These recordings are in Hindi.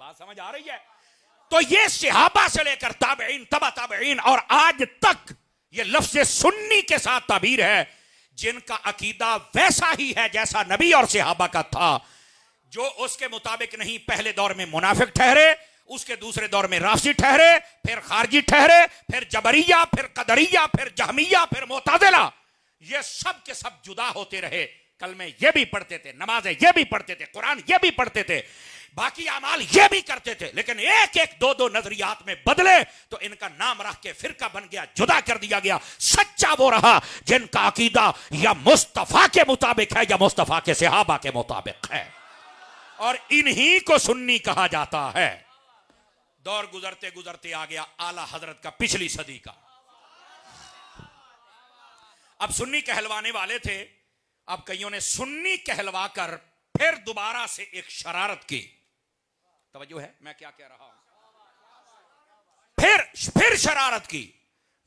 आवाज समझ आ रही है? तो ये सहाबा से लेकर ताबईन, तबा ताबईन और आज तक ये लफ्ज सुन्नी के साथ ताबीर है, जिनका अकीदा वैसा ही है जैसा नबी और सहाबा का था। जो उसके मुताबिक नहीं, पहले दौर में मुनाफिक ठहरे, उसके दूसरे दौर में राफसी ठहरे, फिर खारजी ठहरे, फिर जबरिया, फिर कदरिया, फिर जहमिया, फिर मुताजिला, ये सब के सब जुदा होते रहे। कल में ये भी पढ़ते थे, नमाजें ये भी पढ़ते थे, कुरान ये भी पढ़ते थे, बाकी अमाल ये भी करते थे, लेकिन एक एक दो दो नजरियात में बदले तो इनका नाम रख के फिरका बन गया, जुदा कर दिया गया। सच्चा वो रहा जिनका अकीदा या मुस्तफा के मुताबिक है या मुस्तफा के सहाबा के मुताबिक है, और इन्हीं को सुन्नी कहा जाता है। दौर गुजरते गुजरते आ गया आला हजरत का पिछली सदी का। अब सुन्नी कहलवाने वाले थे, अब कईयों ने सुन्नी कहलवा कर फिर दोबारा से एक शरारत की। तवज्जो है मैं क्या कह रहा हूं? फिर शरारत की।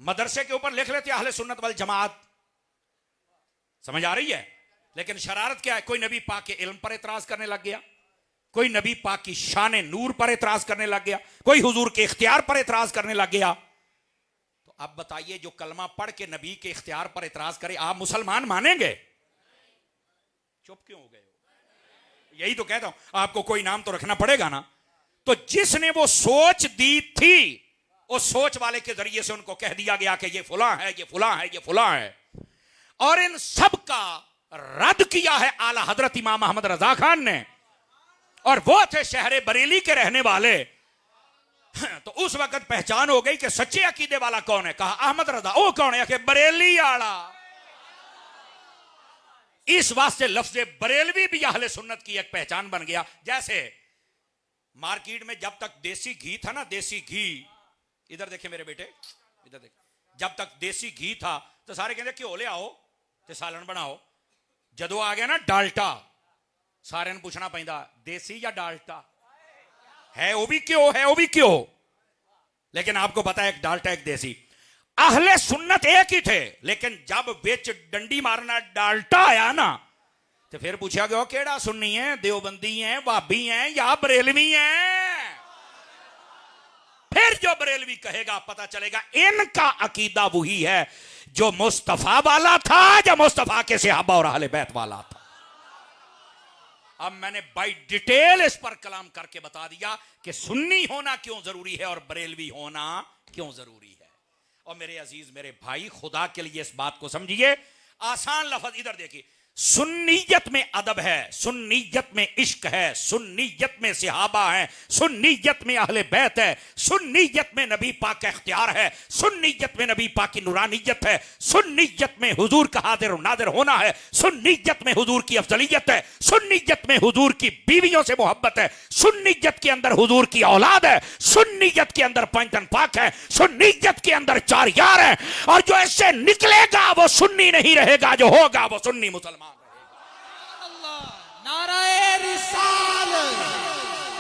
मदरसे के ऊपर लिख लेते अहले सुन्नत वल जमात, समझ आ रही है? लेकिन शरारत क्या है? कोई नबी पाक के इल्म पर एतराज करने लग गया, कोई नबी पाक की शान नूर पर एतराज करने लग गया, कोई हुजूर के इख्तियार पर एतराज करने लग गया। तो अब बताइए, जो कलमा पढ़ के नबी के इख्तियार पर एतराज करे, आप मुसलमान मानेंगे? चुप क्यों हो गए हो? यही तो कहता हूं, आपको कोई नाम तो रखना पड़ेगा ना। तो जिसने वो सोच दी थी, उस सोच वाले के जरिए से उनको कह दिया गया कि ये फुला है, ये फुला है, ये फुला है, और इन सब का रद्द किया है आला हजरत इमाम अहमद रजा खान ने, और वो थे शहर बरेली के रहने वाले। तो उस वक्त पहचान हो गई कि सच्चे अकीदे वाला कौन है। कहा अहमद रजा। ओ कौन है? कि बरेली आला। इस वास्ते लफ्ज बरेलवी भी अहले सुन्नत की एक पहचान बन गया। जैसे मार्केट में जब तक देसी घी था ना, देसी घी, इधर देखे मेरे बेटे, इधर देखे, जब तक देसी घी था तो सारे कहते घ्यो ले आओ ते सालन बनाओ। जदों आ गया ना डाल्टा, सारे पूछना पैंदा देसी या डाल्टा है, वो भी क्यों है, वो भी क्यों। लेकिन आपको पता है एक डाल्टा एक देसी। अहले सुन्नत एक ही थे, लेकिन जब बिच डंडी मारना डाल्टा आया ना, तो फिर पूछा गया केड़ा सुन्नी है, देवबंदी है, भाभी है या बरेलवी है। फिर जो बरेलवी कहेगा पता चलेगा इनका अकीदा वही है जो मुस्तफा वाला था, या मुस्तफा के सहाबा और अहले बैत वाला था। अब मैंने बाय डिटेल इस पर कलाम करके बता दिया कि सुन्नी होना क्यों जरूरी है और बरेलवी होना क्यों जरूरी है। और मेरे अजीज, मेरे भाई, खुदा के लिए इस बात को समझिए। आसान लफ्ज इधर देखिए, सुन्नियत में अदब है, सुन्नियत में इश्क है, सुन्नियत में सहाबा है, सुन्नियत में अहले बैत है, सुन्नियत में नबी पाक का इख्तियार है, सुन्नियत में नबी पाक की नूरानियत है, सुन्नियत में हुजूर का हाजिर नादिर होना है, सुन्नियत में हुजूर की अफजलियत है, सुन्नियत में हुजूर की बीवियों से मोहब्बत है, सुन्नियत के अंदर हुजूर की औलाद है, सुन्नियत के अंदर पंचन पाक है, सुन्नियत के अंदर चार यार है। और जो इससे निकलेगा वो सुन्नी नहीं रहेगा, जो होगा वो सुन्नी मुसलमान। नाराए रिसाल,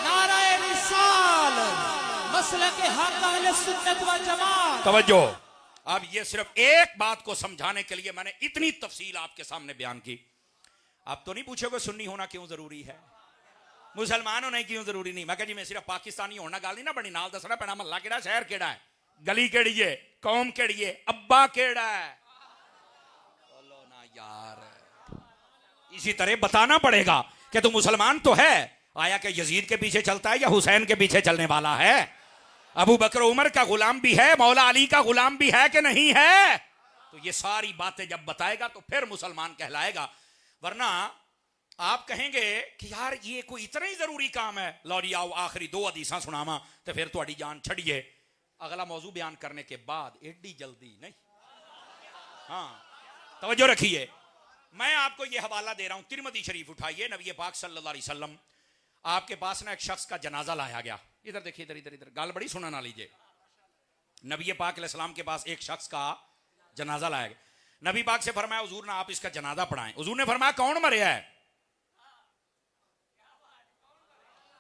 नाराए रिसाल, मसलक हक अहले सुन्नत व जमात। तवज्जो। अब ये सिर्फ एक बात को समझाने के लिए मैंने इतनी तफसील आपके सामने बयान की। आप तो नहीं पूछोगे सुन्नी होना क्यों जरूरी है, मुसलमान होना क्यों जरूरी नहीं। मैं कह जी मैं सिर्फ पाकिस्तानी होना गल नहीं ना बनी, नाल दसना पैना महला केड़ा, शहर केड़ा है, गली केड़ी है, कौम केड़ी है, अब्बा केड़ा है। बोलो ना यार, इसी तरह बताना पड़ेगा कि तू मुसलमान तो है, आया कि यजीद के पीछे चलता है या हुसैन के पीछे चलने वाला है, अबू बकर उमर का गुलाम भी है, मौला अली का गुलाम भी है कि नहीं है। तो ये सारी बातें जब बताएगा तो फिर मुसलमान कहलाएगा। वरना आप कहेंगे कि यार ये कोई इतना ही जरूरी काम है, लौरी आओ आखिरी दो हदीसां सुनावा तो फिर तुहाडी जान छड़िए। अगला मौजू बयान करने के बाद एडी जल्दी नहीं। हाँ तवज्जो रखिए, मैं आपको यह हवाला दे रहा हूं, तिरमिज़ी शरीफ उठाइए। नबी पाक सल्लल्लाहु अलैहि वसल्लम आपके पास ना एक शख्स का जनाजा लाया गया। इधर देखिए, इधर इधर इधर, गाल बड़ी सुना ना लीजिए। नबी पाक अलैहिस्सलाम के पास एक शख्स का जनाजा लाया गया। नबी पाक से फरमाया हुजूर ना आप इसका जनाजा पढ़ाएं। हुजूर ने फरमाया कौन मरिया है?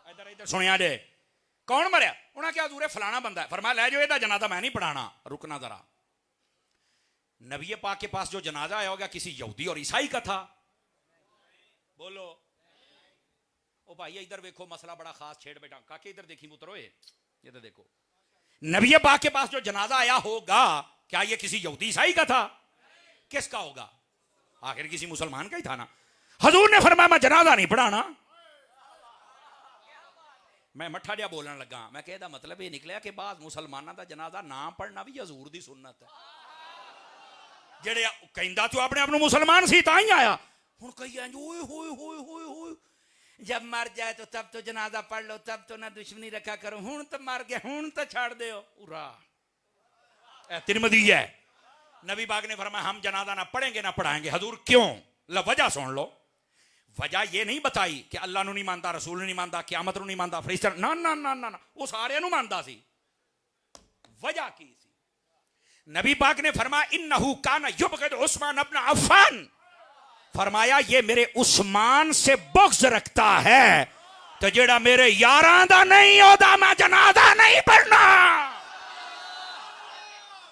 इधर इधर सुनिया जे, कौन मरिया? उन्हें क्या हुजूर फलाना बंदा है। फरमाया ले जाओ, ਇਹਦਾ जनाजा मैं नहीं पढ़ाना। रुकना जरा, नबी पाक के पास जो जनाजा आया होगा किसी यहूदी और ईसाई का था। बोलो, ओ भाई इधर देखो मसला बड़ा खास छेड़ बैठा काके इधर देखी पुत्रो ये तो देखो नबी पाक के पास जो जनाजा आया होगा क्या ये किसी यहूदी ईसाई का था किसका होगा आखिर किसी मुसलमान का ही था ना हजूर ने फरमाया मैं जनाजा नहीं पढ़ाना मैं मठा जिहा बोलने लगा मैं कहदा मतलब ये निकलिया कि बाद मुसलमानों का जनाजा ना पढ़ना भी हजूर की सुन्नत है जेड़े कहंदा तू अपने आप को मुसलमान सी तां ही आया हुण कई ओए होए होए होए होए जब मर जाए तो तब तो जनाजा पढ़ लो तब तो ना दुश्मनी रखा करो हुण तो मर गया हुण तो छाड़ दो उरा तिरमिज़ी है नबी पाक ने फरमाया हम जनाजा ना पढ़ेंगे ना पढ़ाएंगे हजूर क्यों वजह सुन लो वजह ये नहीं बताई कि अल्लाह नू नहीं मानता रसूल नहीं मानता क़यामत नू नहीं मानता फरिश्ता ना ना ना ना ना वो सारे नू मानता सी वजह की सी नबी पाक ने फरमाया इन्नहु काना युबग़िदु उस्मान इब्न अफ़्फ़ान फरमाया ये मेरे उस्मान से बुग़्ज़ रखता है तो जेड़ा मेरे यारां दा नहीं होता मैं जनाजा नहीं पढ़ना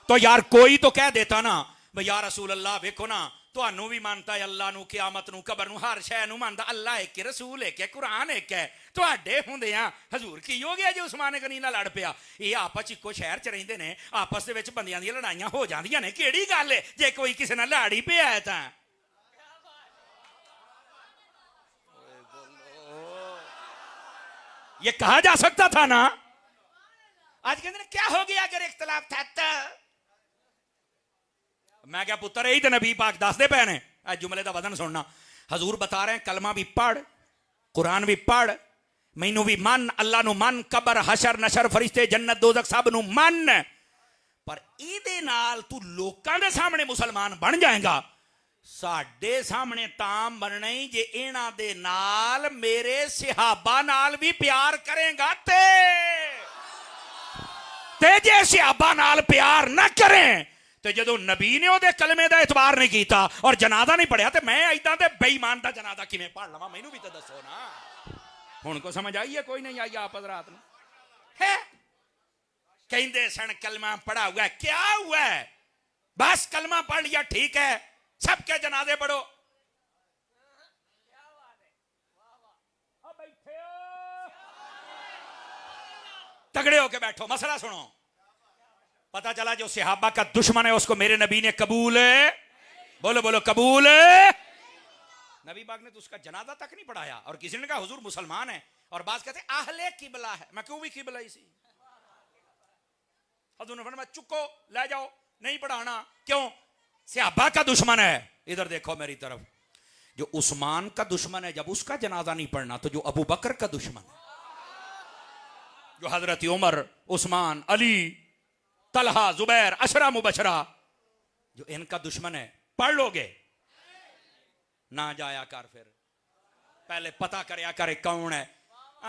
तो यार कोई तो कह देता ना भाई या रसूल अल्लाह देखो ना तुहानू भी मानता है अल्लाह नू क़यामत नू कबर नू हर शै नू मानता अल्लाह एक है रसूल एक है कुरान एक है तुहाडे हुंदियां हजूर की हो गया जो उस्मान गनी नाल लड़ पिया ये आपस च इक्को शहर च रहिंदे ने आपस दे विच बंदियां दी लड़ाइयां हो जांदियां ने केड़ी गल है जे कोई किसी नाल लड़ ही पिया है तां ये कहा जा सकता था ना आज कहते क्या हो गया अगर इख्तलाफ था तो मैं क्या पुत्र यही तो नबी पाक दसदे पे ने जुमले का वजन सुनना हजूर बता रहे हैं कलमा भी पढ़ कुरान भी पढ़ मैनू भी मन अल्लाह नू मन कबर हशर नशर फरिश्ते जन्नत दोजख सब नू मन पर इहदे नाल तू लोकां दे सामने मुसलमान बन जाएगा साडे सामने तां बनना ही जे इन्हां दे नाल मेरे सहाबा नाल भी प्यार करेगा ते जे सहाबा नाल प्यार ना करें तो जो नबी ने ओदे कलमे का एतबार नहीं किया और जनाजा नहीं पढ़िया तो मैं इदा के बेईमान का जनाजा किवें पढ़ लवां मैनू भी तो दसो ना हुण को समझ आई है कोई नहीं आई आप हज़रात नूं है कहंदे सन कलमा पढ़ा हुआ है क्या हुआ है बस कलमा पढ़ लिया ठीक है सबके जनाजे पढ़ो तगड़े होके बैठो मसला सुनो पता चला जो सहाबा का दुश्मन है उसको मेरे नबी ने कबूल बोलो बोलो कबूल नबी पाक ने तो उसका जनाजा तक नहीं पढ़ाया और किसी ने कहा हुजूर मुसलमान है और बात कहते आहले किबला है मैं क्यों भी किबला इसी हजूर ने फरमाया चुको ले जाओ नहीं पढ़ाना क्यों सहाबा का दुश्मन है इधर देखो मेरी तरफ जो उस्मान का दुश्मन है जब उसका जनाजा नहीं पढ़ना तो जो अबू बकर का दुश्मन है जो हजरत उमर उस्मान अली तलहा जुबैर अशरा मुबशरा जो इनका दुश्मन है पढ़ लोगे ना जाया कर फिर पहले पता करया करे कौन है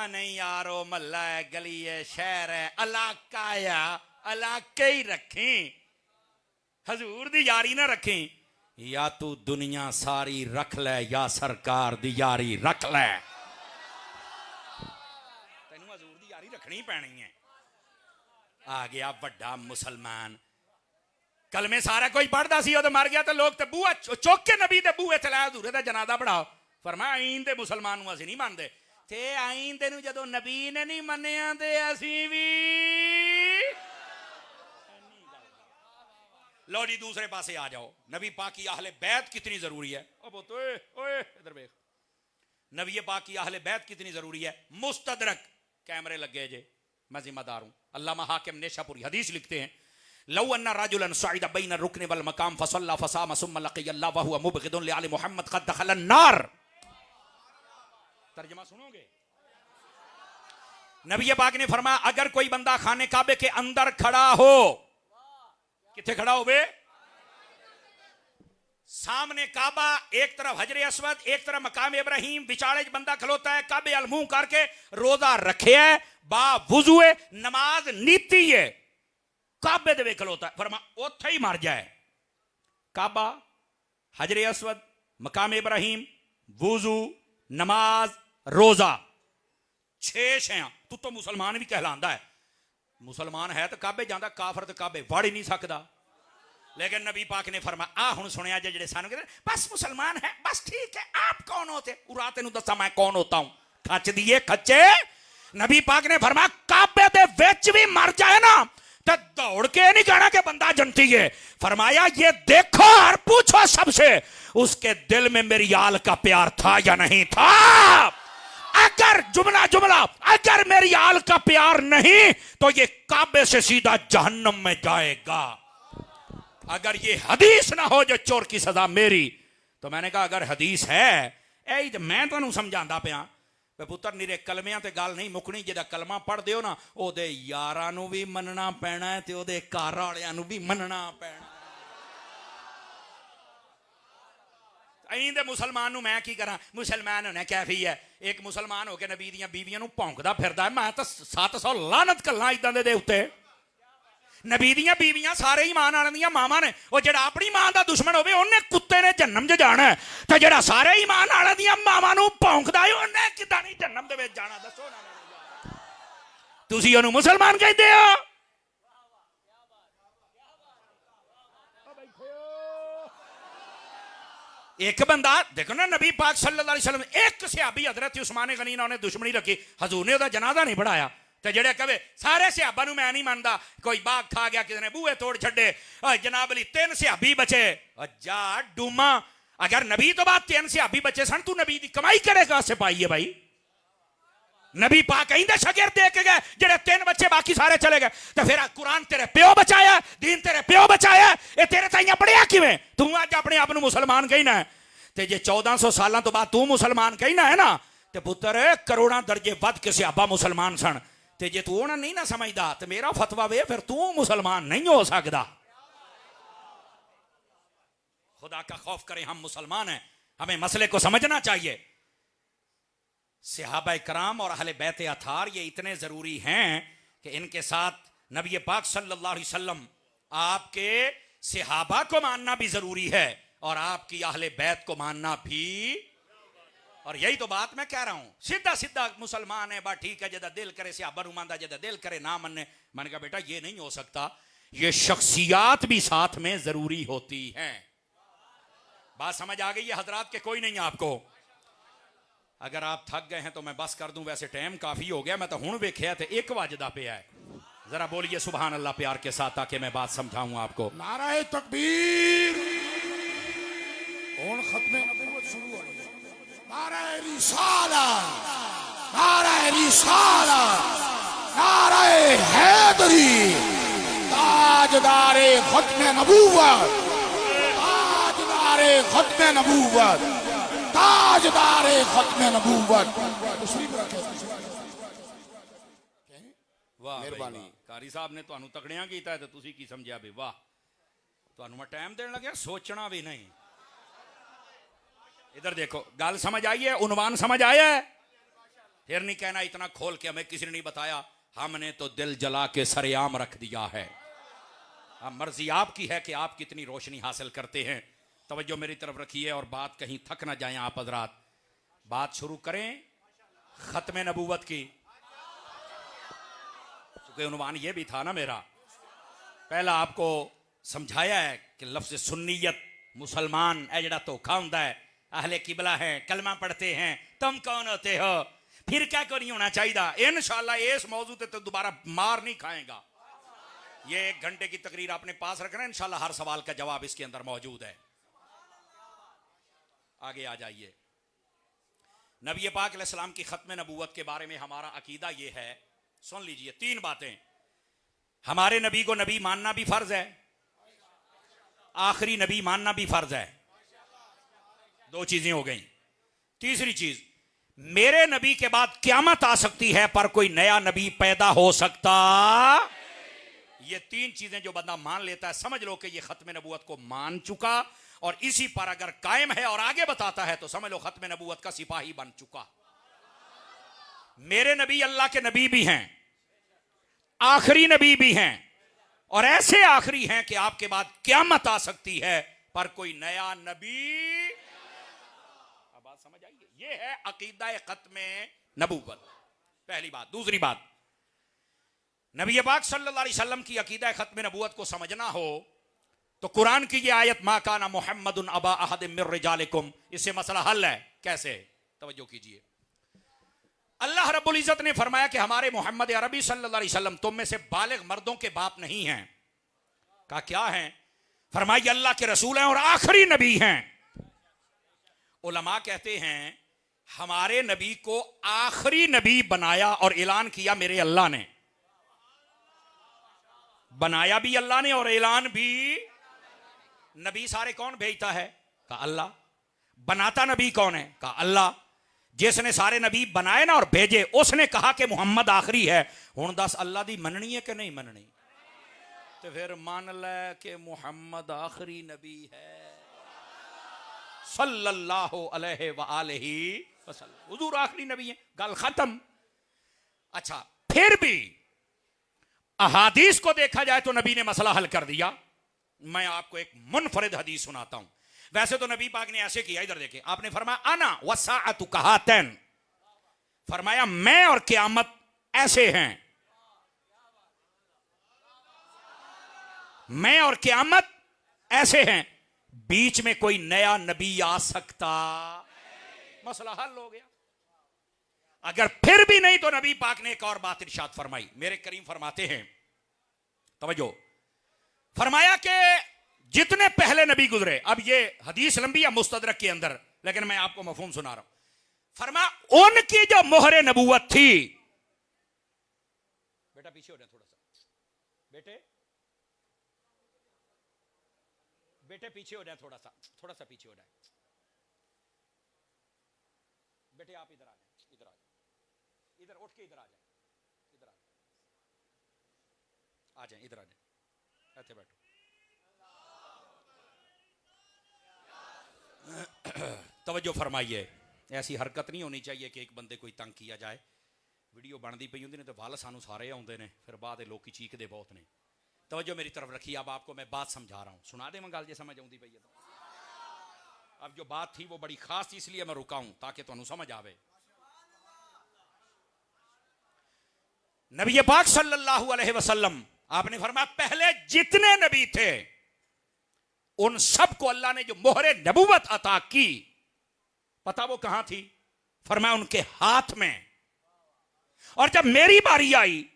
नहीं यारो महल्ला है गली है शहर है इलाका या इलाके ही रखें हजूर दी यारी ना रखें या तू दुनिया सारी रख ले या सरकार दी यारी रख ले तेनू हजूर दी यारी रखनी पैनी है आ गया बड़ा मुसलमान कलमे सारा कोई पढ़ता सी तो मर गया तो लोग तो बूहा चुक के नबी दे बूहे चलाया हजूरे दा जनाजा पढ़ाओ फरमाया आईन दे मुसलमान नूं असीं नहीं मानते ते आईन दे नूं जदों नबी ने नहीं मन्निया ते असीं भी लो जी दूसरे पासे आ जाओ नबी पाक की अहले बैत कितनी जरूरी है ओए इधर देख नबी पाक की अहले बैत कितनी जरूरी है मुस्तदरक कैमरे लगे जे मैं जिम्मेदार हूं अल्लामा हाकिम नेशापुरी हदीस लिखते हैं लौ अन्ना रजुलन सअद बैन रुकन वल मकाम फसल्ला फसाम सुम्मा लक़िया अल्लाह व हुवा मुबग़िदुन लिआल मुहम्मद क़द दख़ल अन्नार तर्जुमा सुनोगे नबी पाक ने फरमाया अगर कोई बंदा खाने काबे के अंदर खड़ा हो किथे खड़ा हो बे सामने काबा एक तरफ हजरे अस्वद एक तरफ मकाम इब्राहिम विचाले बंदा खलोता है काबे अल मुंह करके रोजा रखे है बा वुजुए नमाज नीति है काबे दे खलोता है फरमा ओथे ही मर जाए काबा हजरे अस्वद मकाम इब्राहिम वुजू नमाज रोजा 6 शैयां तू तो मुसलमान भी कहलांदा है मुसलमान है तो काबे जाता काफर तो काबे वड़ ही नहीं सकता लेकिन नबी पाक ने फरमाया आ हुण सुनिया जे सानू कहते बस मुसलमान है बस ठीक है आप कौन होते उरा तेनू दसा मैं कौन होता हूं खच दिए खच्चे। नबी पाक ने फरमाया काबे दे विच भी मर जाए ना तो दौड़ के नहीं कहना कि बंदा जनती है। फरमाया ये देखो और पूछो सबसे उसके दिल में मेरी आल का प्यार था या नहीं था। अगर जुमला जुमला अगर मेरी आल का प्यार नहीं तो ये काबे से सीधा जहन्नम में जाएगा। अगर ये हदीस ना हो जो चोर की सजा मेरी। तो मैंने कहा अगर हदीस है यही तो मैं तुहानू समझांदा पिया पुत्र निरे कलमियां ते गल नहीं मुकनी। जेदा कलमा पढ़ दियो ना ओदे यारां नू भी मनना पैना है ते ओदे घर वालियां नू भी मनना पैना। अहीं दे मुसलमान नू मैं की करा। मुसलमान होने कैफी है। एक मुसलमान होके नबी दियां बीवियां नू भौंकदा फिरदा है। मैं तो 700 लानत कल्ला इदां दे उत्ते। नबी दियां बीवियां सारे ईमान वालियां दियां मावां ने। वो जेड़ा अपनी मां दा दुश्मन होवे ओने कुत्ते ने जन्नम च जाना है ते जेड़ा सारे ईमान वालियां दियां मावां नू भौंकदा है ओने किदां नहीं जन्नम दे विच जाना। दसो ना तुसी ओनू मुसलमान कहंदे हो। एक बंदा देखो ना नबी पाक सल्लल्लाहु अलैहि वसल्लम एक सहाबी हजरत उस्मान गनी ने दुश्मनी रखी हजूर ने ओदा जनाजा नहीं पढ़ाया। ते जेड़े कहे सारे सहाबा नू मैं नहीं मानदा कोई बाग खा गया किसी ने बूहे तोड़ छड़े जनाब अली 3 सहाबी बचे। जा डूमा अगर नबी तो बाद 3 सहाबी बचे सन तू नबी दी कमाई करेगा सिपाही है भाई। नबी पाक कहंदे शागिर्द दे के गए जेड़े 3 बच्चे बाकी सारे चले गए। तो फिर कुरान तेरे प्यो बचाया दीन तेरे प्यो बचाया ये तेरे ताइयां पढ़िया किवें। तू अज अपने आप नू मुसलमान कहना है ते जे 1400 सालों तो बाद तू मुसलमान कहना है ना ते पुत्र करोड़ां दर्जे वध के सहाबा मुसलमान सन। ते जे तू उन्हें नहीं ना समझदा तो मेरा फतवा वे फिर तू मुसलमान नहीं हो सकता। खुदा का खौफ करें हम मुसलमान हैं हमें मसले को समझना चाहिए। सहाबा कराम और अहले बैत अथार ये इतने जरूरी हैं कि इनके साथ नबी पाक सल्लल्लाहु अलैहि वसल्लम आपके सहाबा को मानना भी जरूरी है और आपकी अहले बैत को मानना भी। और यही तो बात मैं कह रहा हूं सीधा सीधा मुसलमान है बा ठीक है जदा दिल करे सहाबा नू मानदा जदा दिल करे ना मन्ने। मैंने कहा बेटा ये नहीं हो सकता ये शख्सियात भी साथ में जरूरी होती हैं। बात समझ आ गई है हजरात के कोई नहीं आपको। अगर आप थक गए हैं तो मैं बस कर दूं वैसे टाइम काफी हो गया। मैं तो हुण वेख्या ते 1 वजदा पिया है। जरा बोलिए सुभान अल्लाह प्यार के साथ ताकि मैं बात समझाऊं आपको। नाराए तकबीर। हुण खत्मे नबूवत शुरू हो रही है। नाराए रिसालत नाराए रिसालत नाराए हैदरी ताजदारे खत्मे नबूवत ताजदारे खत्मे नबूवत ताजदारे खत्मे नबूवत। वाह मेहरबानी कारी साहब ने तुहानू तकड़ियां कीता है तो तुसी की समझिया बे वाह। तुहानू मैं टाइम देने लगे सोचना भी नहीं। इधर देखो गल समझ आई है उन्वान समझ आया है। फिर नहीं कहना इतना खोल के हमें किसी ने नहीं बताया। हमने तो दिल जला के सरेआम रख दिया है। अब मर्जी आपकी है कि आप कितनी रोशनी हासिल करते हैं। तवज्जो मेरी तरफ रखिए और बात कहीं थक ना जाए आप हजरात। बात शुरू करें खत्म नबूवत की। क्योंकि उन्वान ये भी था ना मेरा पहला आपको समझाया है कि लफ्ज सुन्नियत मुसलमान है जड़ा धोखा हुंदा है। अहले किबला है कलमा पढ़ते हैं तुम कौन होते हो फिर क्या को नहीं होना चाहिए। इंशाअल्लाह इस मौजू पे तो दोबारा मार नहीं खाएगा। ये 1 घंटे की तकरीर अपने पास रखना इंशाअल्लाह हर सवाल का जवाब इसके अंदर मौजूद है। आगे आ जाइए। नबी पाक अलैहिस्सलाम की खत्म नबूवत के बारे में हमारा अकीदा ये है सुन लीजिए 3 बातें। हमारे नबी को नबी मानना भी फर्ज है आखिरी नबी मानना भी फर्ज है। 2 चीजें हो गई। तीसरी चीज मेरे नबी के बाद क़यामत आ सकती है पर कोई नया नबी पैदा हो सकता। ये 3 चीजें जो बंदा मान लेता है समझ लो कि ये खत्म नबूवत को मान चुका और इसी पर अगर कायम है और आगे बताता है तो समझ लो खत्म नबूवत का सिपाही बन चुका। मेरे नबी अल्लाह के नबी भी हैं आखिरी नबी भी हैं और ऐसे आखिरी हैं कि आपके बाद क़यामत आ सकती है पर कोई नया नबी। अब बात समझ आइए ये है अकीदा खत्म नबूवत पहली बात। दूसरी बात नबी पाक सल्लल्लाहु अलैहि वसल्लम की अकीदा खत्म नबूवत को समझना हो तो कुरान की ये आयत मा काना मुहम्मदुन अबा अहद मिर रिजालिकुम इससे मसला हल है। कैसे तवज्जो कीजिए। अल्लाह रब्बुल इज्जत ने फरमाया कि हमारे मोहम्मद अरबी सल्लल्लाहु अलैहि वसल्लम तुम में से बालिग मर्दों के बाप नहीं हैं। कहा क्या हैं? फरमाया अल्लाह के रसूल हैं और आखिरी नबी हैं। उलमा कहते हैं हमारे नबी को आखिरी नबी बनाया और ऐलान किया मेरे अल्लाह ने। बनाया भी अल्लाह ने और ऐलान भी। नबी सारे कौन भेजता है? कहा अल्लाह। बनाता नबी कौन है? कहा अल्लाह। जिसने सारे नबी बनाए ना और भेजे उसने कहा कि मुहम्मद आखिरी है। हुण दस अल्लाह दी मननी है कि नहीं मननी? तो फिर मान ले कि मुहम्मद आखिरी नबी है सल्लल्लाहु अलैहि वआलिहि वसल्लम। हुजूर आखिरी नबी है, गल खत्म। अच्छा, फिर भी अहादीस को देखा जाए तो नबी ने मसला हल कर दिया। मैं आपको एक मुनफरिद हदीस सुनाता हूं। वैसे तो नबी पाक ने ऐसे किया, इधर देखें, आपने फरमाया अना वसाअतु कहातैन, फरमाया मैं और क़यामत ऐसे हैं। मैं और क़यामत ऐसे हैं, बीच में कोई नया नबी आ सकता? मसला हल हो गया। अगर फिर भी नहीं तो नबी पाक ने एक और बात इरशाद फरमाई। मेरे करीम फरमाते हैं, तवज्जो, फरमाया कि जितने पहले नबी गुजरे, अब ये हदीस लंबी है मुस्तदरक के अंदर, लेकिन मैं आपको मफहूम सुना रहा हूं। फरमाया उनकी जो मोहरे नबूवत थी, बेटा पीछे हो जाए थोड़ा सा, बेटे पीछे हो जाए, थोड़ा सा पीछे हो जाए। बेटे आप इधर आ जाए, इधर आ जाए, इधर उठ के इधर आ जाए, इधर आ जाए, इधर आ जाए, ऐसे बैठो। तवज्जो फरमाइए, ऐसी हरकत नहीं होनी चाहिए कि एक बंदे कोई तंग किया जाए। वीडियो बनती पई होंदी ने तो वल सानू सारे आउंदे ने, फिर बाद लोग चीखते बहुत ने। तवज्जो मेरी तरफ रखिए, अब आपको मैं बात समझा रहा हूं, सुना दे मैं गल जे समझ आउंदी पई है तो। अब जो बात थी वो बड़ी खास थी, इसलिए मैं रुका हूं ताकि तुहानू समझ आवे। नबी पाक सल्लल्लाहु अलैहि वसल्लम, आपने फरमाया पहले जितने नबी थे उन सबको अल्लाह ने जो मोहरे नबूवत अता की, पता वो कहां थी? फरमाया उनके हाथ में। और जब मेरी बारी आई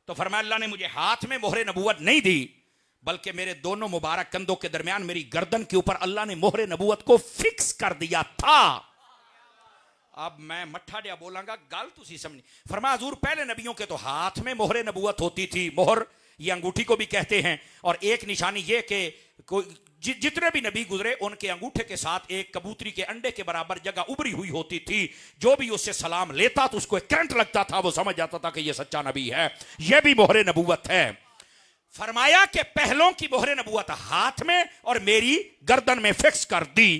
तो फरमाया अल्लाह ने मुझे हाथ में मोहरे नबूवत नहीं दी, बल्कि मेरे दोनों मुबारक कंधों के दरमियान मेरी गर्दन के ऊपर अल्लाह ने मोहरे नबूवत को फिक्स कर दिया था। अब मैं मट्ठा दिया बोलांगा, गल तुसी समझी। फरमाया हुजूर पहले नबियों के तो हाथ में मोहरे नबूवत होती थी, मोहर ये अंगूठी को भी कहते हैं, और एक निशानी ये कि जितने भी नबी गुजरे उनके अंगूठे के साथ एक कबूतरी के अंडे के बराबर जगह उभरी हुई होती थी। जो भी उससे सलाम लेता तो उसको एक करंट लगता था, वो समझ जाता था कि ये सच्चा नबी है, ये भी मोहरे नबूवत है। फरमाया कि पहलों की मोहरे नबूवत हाथ में और मेरी गर्दन में फिक्स कर दी।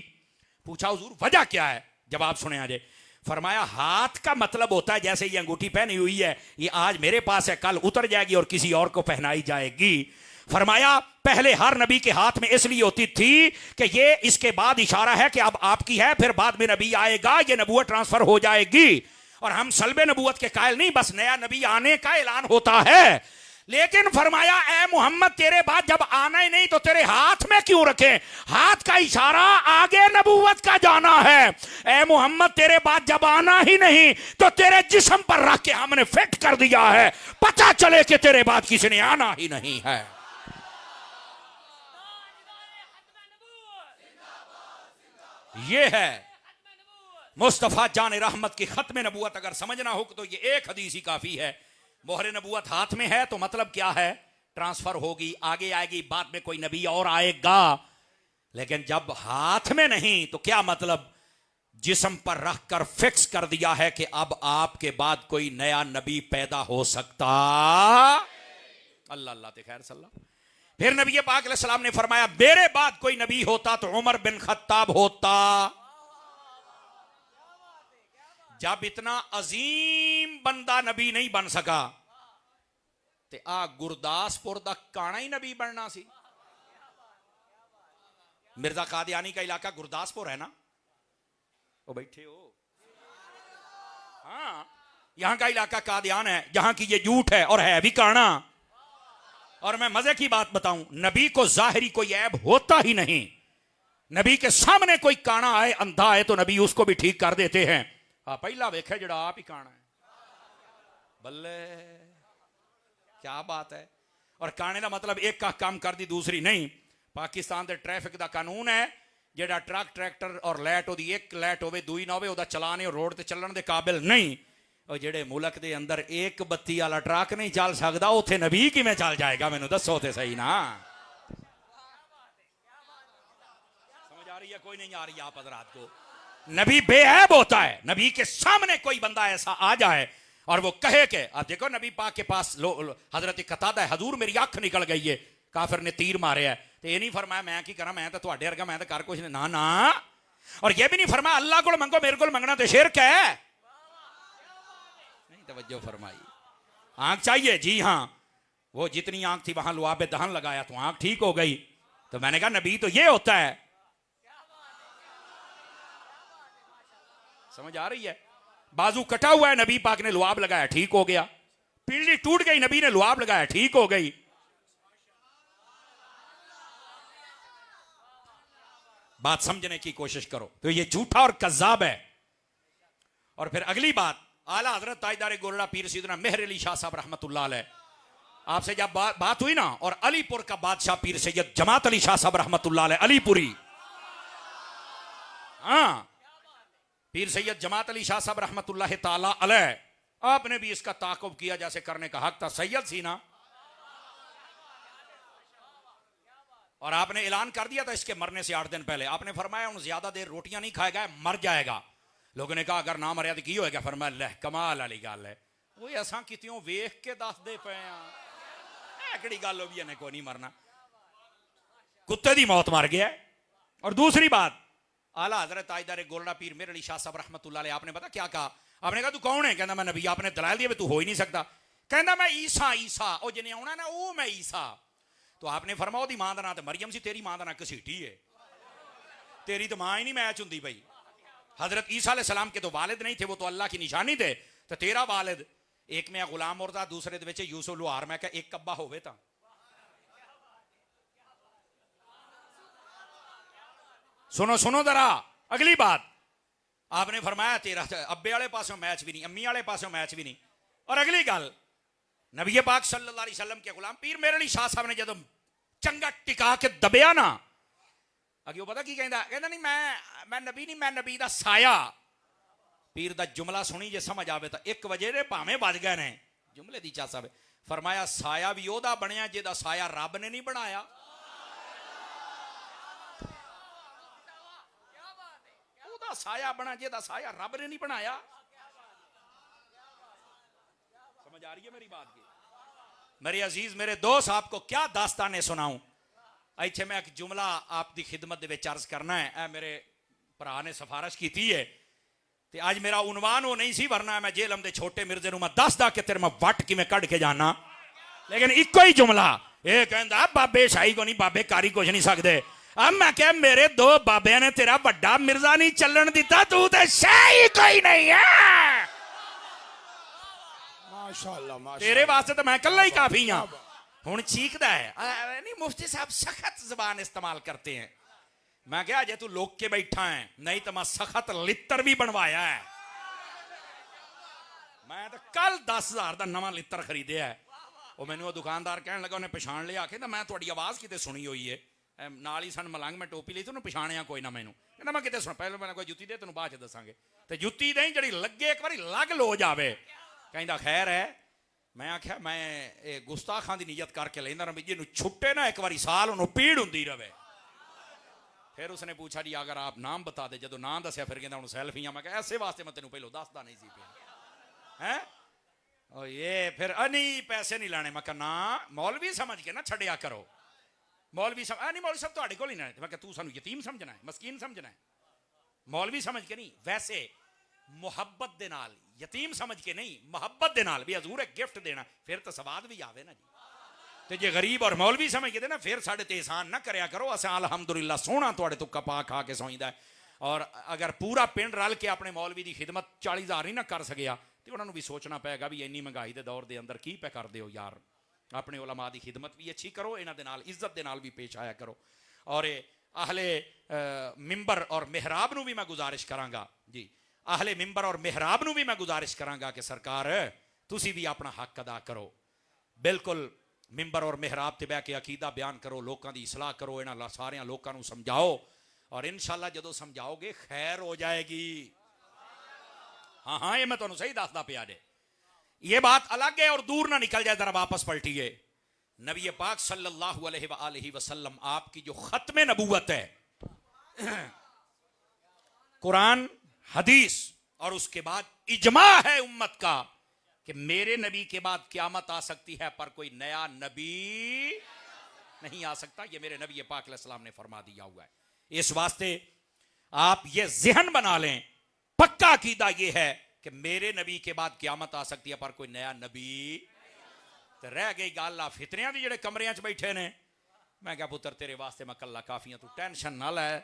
पूछा हुजूर वजह क्या है? जवाब सुने आजे। फरमाया हाथ का मतलब होता है जैसे ये अंगूठी पहनी हुई है, ये आज मेरे पास है, कल उतर जाएगी और किसी और को पहनाई जाएगी। फरमाया पहले हर नबी के हाथ में इसलिए होती थी कि ये इसके बाद इशारा है कि अब आपकी है, फिर बाद में नबी आएगा, ये नबूवत ट्रांसफर हो जाएगी। और हम सल्बे नबूवत के कायल नहीं, बस नया नबी आने का ऐलान होता है। लेकिन फरमाया ए मोहम्मद तेरे बाद जब आना ही नहीं तो तेरे हाथ में क्यों रखे? हाथ का इशारा आगे नबूवत का जाना है। ए मोहम्मद तेरे बाद जब आना ही नहीं तो तेरे जिस्म पर रख के हमने फिट कर दिया है, पता चले कि तेरे बाद किसी ने आना ही नहीं है। ये है मुस्तफा जान रहमत की खत्म नबूवत। अगर समझना हो तो ये एक हदीस ही काफी है। मोहरे नबूवत हाथ में है तो मतलब क्या है? ट्रांसफर होगी, आगे आएगी, बाद में कोई नबी और आएगा। लेकिन जब हाथ में नहीं तो क्या मतलब? जिस्म पर रखकर फिक्स कर दिया है कि अब आपके बाद कोई नया नबी पैदा हो सकता। अल्लाह अल्लाह ते खैर सल्लल्लाहु। फिर नबी पाक अलैहिस्सलाम ने फरमाया मेरे बाद कोई नबी होता तो उमर बिन खत्ताब होता। जब इतना अजीम बंदा नबी नहीं बन सका ते आ गुरदासपुर दा काना ही नबी बनना सी। मिर्जा कादियानी का इलाका गुरदासपुर है ना, वो बैठे हो, हाँ, यहां का इलाका कादियान है, जहां की ये झूठ है और है भी काना। और मैं मजे की बात बताऊं, नबी को जाहिरी कोई ऐब होता ही नहीं। नबी के सामने कोई काना आए, अंधा आए तो नबी उसको भी ठीक कर देते हैं। पहला वेखे जड़ा आप ही काना है, बल्ले क्या बात है। और कहने का मतलब एक का काम कर दी दूसरी नहीं। पाकिस्तान के ट्रैफिक का कानून है जेड़ा ट्रक ट्रैक्टर और लाइट ओदी एक लाइट होवे दूई ना होवे ओदा चलाने और रोड ते चलण दे काबिल नहीं। और जेड़े मुल्क दे अंदर एक बत्ती वाला ट्रक नहीं चल सकता उत्थे नबी किवें चल जाएगा, मैनू दसो ते सही ना। समझ आ रही है कोई नहीं आ रही आप हजरात को? नबी बेऐब होता है। नबी के सामने कोई बंदा ऐसा आ जाए और वो कहे के अब देखो नबी पाक के पास हजरत कतादा है, हजूर मेरी अख निकल गई है, काफिर ने तीर मारे है, तो ये नहीं फरमाया मैं की करा, मैं तो तुहाडे वर्गा मैं तो कर कुछ नहीं, ना ना। और ये भी नहीं फरमाया अल्लाह को मंगो मेरे को मंगना तो शिरक है। नहीं तवज्जो फरमाई। आंख चाहिए? जी हाँ। वो जितनी आंख थी वहां लुआबे दहन लगाया तो आंख ठीक हो गई। तो मैंने कहा नबी तो ये होता है। समझ आ रही है? बाजू कटा हुआ है, नबी पाक ने लुआब लगाया ठीक हो गया। पीढ़ी टूट गई, नबी ने लुआब लगाया ठीक हो गई। बात समझने की कोशिश करो। तो ये झूठा और कज़्ज़ाब है। और फिर अगली बात, आला हजरत ताजदार गोरड़ा पीर सैयदना मेहर अली शाह साहब रहमतुल्लाह अलैह, आपसे जब बात हुई ना, और अलीपुर का बादशाह पीर सैयद जमात अली शाह साहब रहमतुल्लाह अलैह अलीपुरी, हाँ पीर सैयद जमात अली शाह साहब रहमतुल्लाह ताला अलैह, आपने भी इसका ताक़ुब किया जैसे करने का हक था, सैयद सी ना। और आपने ऐलान कर दिया था इसके मरने से 8 दिन पहले, आपने फरमाया उन ज्यादा देर रोटियां नहीं खाएगा मर जाएगा। लोगों ने कहा अगर ना मरिया तो की होएगा? फरमाया ले कमाल वाली गल है, वो असा कितों वेख के दसदे पे एकड़ी गल होगी इन्हें कोई नहीं मरना, कुत्ते की मौत मर गया। और दूसरी बात, आला हजरत ताजदार गोरड़ा पीर मेहर अली शाह साहब रहमतुल्लाह अलैह, आपने पता क्या कहा? आपने कहा तू कौन है? कहना मैं नबी। आपने दलाल दिया तू हो ही नहीं सकता। कहना मैं ईसा, ईसा ओ जिन्हें आना ना वो मैं ईसा। तो आपने फरमाया ओदी मां दा नाम तो मरियम सी, तेरी मां दा नाम घसीटी है, तेरी तो मां ही नहीं मैच हुंदी भाई। हजरत ईसा अलैहिस्सलाम के तो वालिद नहीं थे, वो तो अल्लाह की निशानी थे। तो तेरा वालिद एक में गुलाम मुर्दा, दूसरे दे यूसुफ लुहार, मैं क्या एक कब्बा होवे ता सुनो सुनो जरा अगली बात। आपने फरमाया तेरा अब्बे वाले पासों मैच भी नहीं, अम्मी वाले पासों मैच भी नहीं। और अगली गल, नबी पाक सल्लल्लाहु अलैहि वसल्लम के गुलाम पीर मेहर अली शाह साहब ने जब चंगा टिका के दबिया ना, अगे पता की कहता? कहता नहीं मैं नबी नहीं, मैं नबी दा साया। पीर दा जुमला सुनी जे समझ आवे तो 1 बजे ने भावें बज गए ने जुमले दी चासा। फरमाया साया भी ओदा बनया जेदा साया रब ने नहीं बनाया। ओदा साया बना जेदा साया रब ने नहीं बनाया। समझ आ रही है मेरी बात की? मेरे अजीज मेरे दोस्त, आपको क्या दास्ताने सुनाऊं। इत्थे मैं एक जुमला आपकी खिदमत दे विच अर्ज करना है। ए मेरे भरा ने सिफारिश की है ते आज मेरा उनवान वो नहीं सी, वरना मैं जेलम दे छोटे मिर्जे नूं मैं दसदा कि तेरे मैं वट किवें कढ के जाना। लेकिन इको ही जुमला ये कहंदा बाबे शाही को नहीं, बाबे कारी कुछ नहीं सकते। अब मैं क्या मेरे 2 बाबे ने तेरा बड़ा मिर्जा नहीं चलन दिता, तू तो शाही कोई नहीं है। माशाअल्लाह माशाअल्लाह, तेरे वास्ते तो मैं कल्ला ही काफी हाँ। हुण चीखदा है नहीं मुफ्ती साहब सख्त जबान इस्तेमाल करते हैं। मैं क्या जे तू लोक के बैठा है, नहीं तो मैं सख्त लित्र भी बनवाया है। मैं तो कल 10,000 का नवा लित्र खरीदया है। वो मैनू दुकानदार कहने लगा, उन्हें पछाण लिया, कहता मैं तुहाडी आवाज किते सुनी हुई है, नाल ही सन मलंग मैं टोपी ली, तूने पछाणिया कोई ना मैनू। कहना मैं किते सुन, पहले मैंने कोई जुत्ती दे तेन बाद च दसांगे। तो जुत्ती नहीं जड़ी लगे एक बार लग लो जावे। कहता खैर है। मैं आख्या मैं गुस्ताखां की नीयत करके लेंदा ना भी जिन्हों छुट्टे ना एक बार साल उन्होंने पीड़ होंदी रहे। फिर उसने पूछा जी अगर आप नाम बता दे, जो नाम दसिया फिर कहता हूँ सेल्फियां। मैं ऐसे वास्ते मैं तेन पहलो दसदा नहीं सी पे हैं। ये फिर नहीं पैसे नहीं लाने। मैं ना मौलवी समझ के ना छड़िया करो, मौलवी समझ नहीं, मौलवी सब तुहाडे कोल ही ना। मैं तू सानू यतीम समझना है, मस्कीन समझना है, मौलवी समझ के नहीं। वैसे मुहब्बत दे नाल, यतीम समझ के नहीं, मुहब्बत दे नाल भी हजूर एक गिफ्ट देना, फिर तो सवाद भी आवे ना जी। तो जे गरीब और मौलवी समझ के देना फिर साढ़े ते एहसान ना करया करो। असा अलहमदुलिल्लाह सोहना तुहाडे तो कपा खा के सौंदा है। और अगर पूरा पिंड रल के अपने मौलवी की खिदमत 40,000 ही ना कर सकिया तो उन्होंने भी सोचना पेगा भी इन्नी महंगाई के दौर के अंदर की पे कर दो यार। अपने उलमा की खिदमत भी अच्छी करो, इन्हां दे नाल इज्जत दे नाल भी पेश आया करो। और अहले मिंबर और मेहराब नूं भी मैं गुजारिश करांगा जी, अहले मिंबर और मेहराब नूं भी मैं गुजारिश करांगा कि सरकार तुसी भी अपना हक अदा करो। बिल्कुल मिंबर और मेहराब ते बह के अकीदा बयान करो, लोगों की इसलाह करो, इन्हां सारे लोगों को समझाओ और इंशाअल्लाह जदों समझाओगे खैर हो जाएगी। हाँ हाँ, ये मैं तुहानू सही दसदा पिया जे। ये बात अलग है और दूर ना निकल जाए, जरा वापस पलटिए। नबी पाक सल्लल्लाहु अलैहि वसल्लम आपकी जो खत्म नबूवत है, कुरान हदीस और उसके बाद इजमा है उम्मत का कि मेरे नबी के बाद क़यामत आ सकती है पर कोई नया नबी नहीं आ सकता। ये मेरे नबी पाक अलैहिस्सलाम ने फरमा दिया हुआ है। इस वास्ते आप ये ज़हन बना लें, पक्का अकीदा ये है कि मेरे नबी के बाद क़यामत आ सकती है पर कोई नया नबी। तो रह गई गल आ फितरियां दी, जेड़े कमरियां च बैठे ने। मैं क्या पुत्र तेरे वास्ते मैं कल्ला काफी हाँ, तू टेंशन ना लै।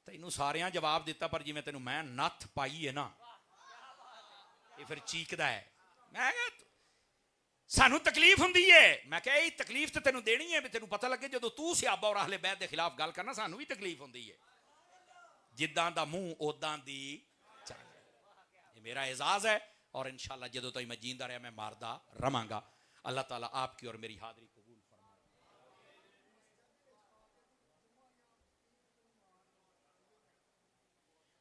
तेनू सारियां जवाब दिता पर जिवें तेनू मैं नत्थ पाई है ना, ये फिर चीकदा है। मैं सानू तकलीफ हुंदी है। मैं क्या यही तकलीफ तो तेनू देनी है भी तेनू पता लगे जो तू सहाबा और अहले बैत के खिलाफ गल करना, सानू भी तकलीफ हुंदी है। जिद्दां दा मुंह उदां दी चाल। ये मेरा एजाज है और इंशाअल्लाह जदों तक मैं जींदा रहा मैं मारदा रवांगा। अल्लाह ताला आपकी और मेरी हाज़री कबूल फरमाए।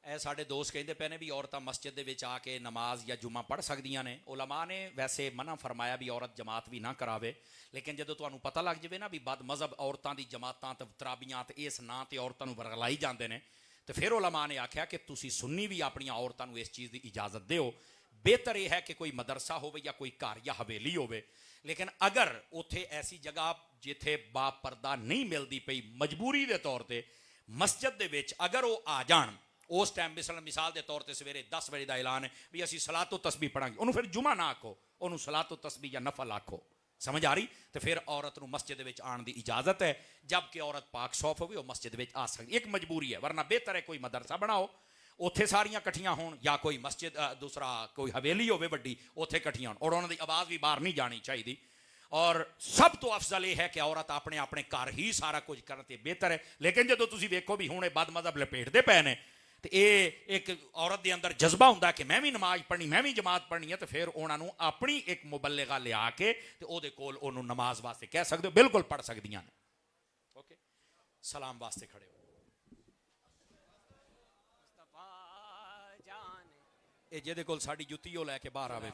ऐ साडे दोस्त कहते पे ने भी औरतां मस्जिद दे विच आके नमाज या जुमा पढ़ सकदियां ने। उलमा ने वैसे मना फरमाया भी औरत जमात भी ना करावे, लेकिन जदों तुहानू पता लग जाए ना भी बद मजहब औरतां दी जमातां ते तराबियां ते इस नां ते औरतां नू बरगलाई जांदे ने, तो फिर उलमा ने आख्या कि तुसी सुन्नी भी अपनी औरतां नू इस चीज़ की इजाजत दिओ। बेहतर यह है कि कोई मदरसा होवे या कोई घर या हवेली होवे, लेकिन अगर उत्थे ऐसी जगह जिथे बापर्दा नहीं मिलती पई, मजबूरी के तौर पर मस्जिद दे विच अगर वो आ जान उस टाइम मिसाल के तौर पर सवेरे 10 बजे का ऐलान है भी असी सलातो तस्बीह पढ़ांगे, उन्होंने फिर जुमा ना आखो, उन्होंने सलातो तस्बीह या नफल आखो। समझ आ रही? तो फिर औरत को मस्जिद में आने की इजाजत है, जबकि औरत पाक सौफ हो मस्जिद में आ सकती। एक मजबूरी है, वरना बेहतर है कोई मदरसा बनाओ, उत्थे सारियां कट्ठियां होण, या कोई मस्जिद दूसरा कोई हवेली होवे वड्डी, उत्थे कट्ठियां होण और उन्होंने आवाज़ भी बाहर नहीं जानी चाहिए। और सब तो अफजल यह है कि औरत अपने अपने घर ही सारा कुछ करते बेहतर है। लेकिन जो तुम वेखो भी हुणे बद मजहब लपेटते पे ने, तो ये एक औरत के अंदर जज्बा होंदा कि मैं भी नमाज पढ़नी, मैं भी जमात पढ़नी है, तो फिर उन्होंने अपनी एक मुबल्लिगा लिया के तो ओदे कोल उन्होंने नमाज वास्ते कह सकते हो, बिल्कुल पढ़ सकदियां ने। ओके, सलाम वास्ते खड़े हो। ये जेदे कोल साडी जुत्ती ओ लैके बाहर आवे।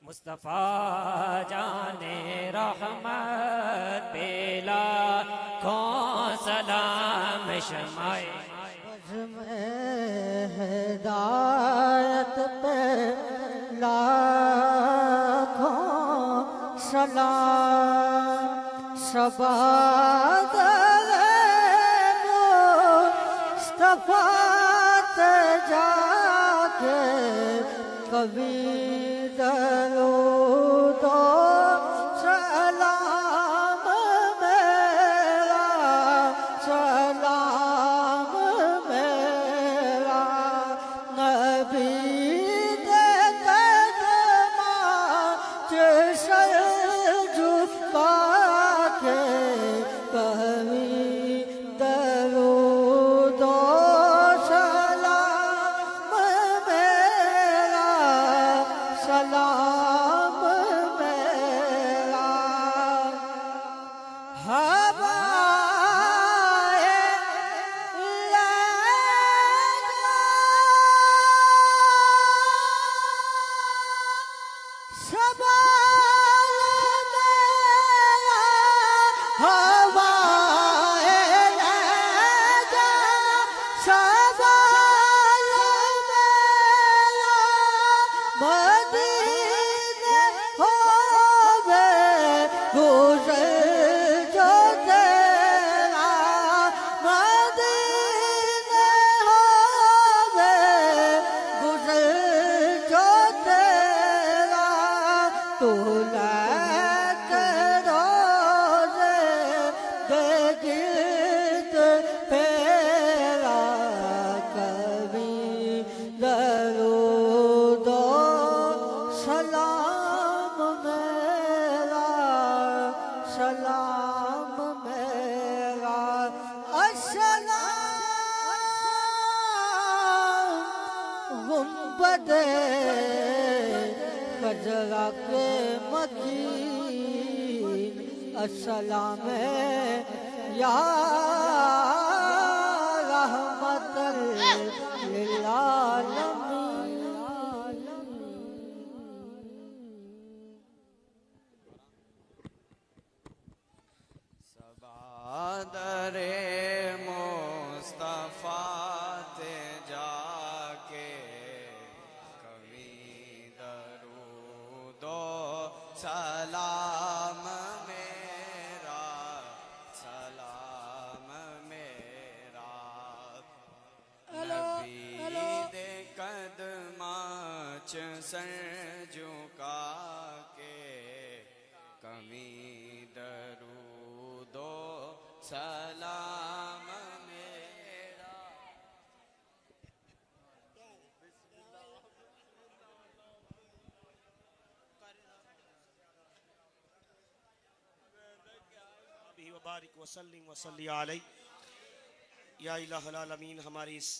मुस्तफा जाने रहमत पेला कौन सलाम शमाए हिदायत पे लाखों सलाम शबाद मुस्तफा ते जाके कभी दरूदो सलाम मेरा, सलाम मेरा नबी दे कदमा च सर झुका के कभी दरूदो सलाम मेरा, सलाम मेरा हवाए लगा सवाल मेरा, हवाए लगा सवाल मेरा मदीने होवे गुज़र जो तेरा, मदीने होवे गुज़र जो तेरा, तू लेके रोज़े दे गिर्द फेरा बदे खजरा के मकीन अस्सलाम या रहमतल लिल आलमीन। दरे मुस्तफा ते जाके कभी दरूदो सलाम मेरा नबी दे कदमा च सर झुका के कभी दरूदो सलाम मेरा। वबारिक वसल्लिम वसल्ली अलैहि या इलाहुल आलमीन। हमारी इस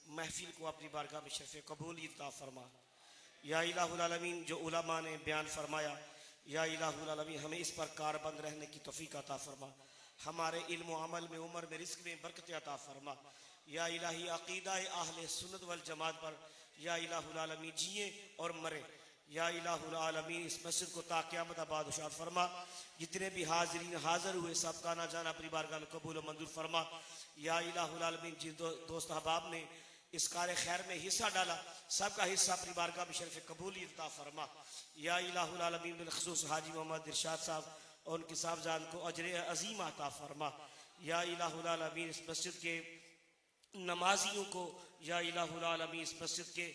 महफिल को अपनी बारगाह में शरफ़ कबूलियत अता फरमा। या इलाहुल आलमीन, जो उलमा ने बयान फरमाया, या इलाहुल आलमीन हमें इस पर कारबंद रहने की तौफीक अता फरमा। हमारे इल्म व अमल में, उम्र में, रिज़्क़ में बरकत अता फरमा। या इलाही अक़ीदा अहले सुन्नत वल जमात पर या इलाहुल आलमीन जिए और मरे। या इलाहुल आलमीन इस मस्जिद को ता क़यामत आबाद उशाद फरमा। जितने भी हाज़रीन हाज़िर हुए सबका ना जाना अपनी बारगाह में कबूल व मंजूर फरमा। या इलाहुल आलमीन जिन दोस्त अहबाब ने इस कार खैर में हिस्सा डाला, सबका हिस्सा अपनी बारगाह में शरफ़ कबूलियत अता फरमा। या इलाहुल आलमीन बिलख़ुसूस हाजी मोहम्मद इरशाद साहब और उनके साहबजान को अजर अज़ीम अता फरमा। या इलाहुल आलमीन इस मस्जिद के नमाजियों को, या इलाहुल आलमीन इस मस्जिद के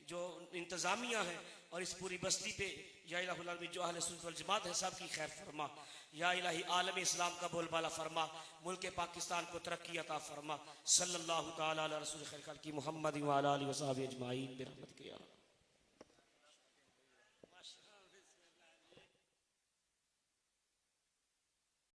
जो इंतज़ामिया है और इस पूरी बस्ती पे या इलाहुल आलमीन जो अहले सुन्नत वल जमात है सब की खैर फरमा। या इलाही आलम इस्लाम का बोलबाला फरमा। मुल्क पाकिस्तान को तरक्की अता फरमा। सल्लल्लाहु तआला अला रसूल खैर खल्क़ि मुहम्मद व अला आलिहि व सहबिहि अजमाइन बिरहमतिक या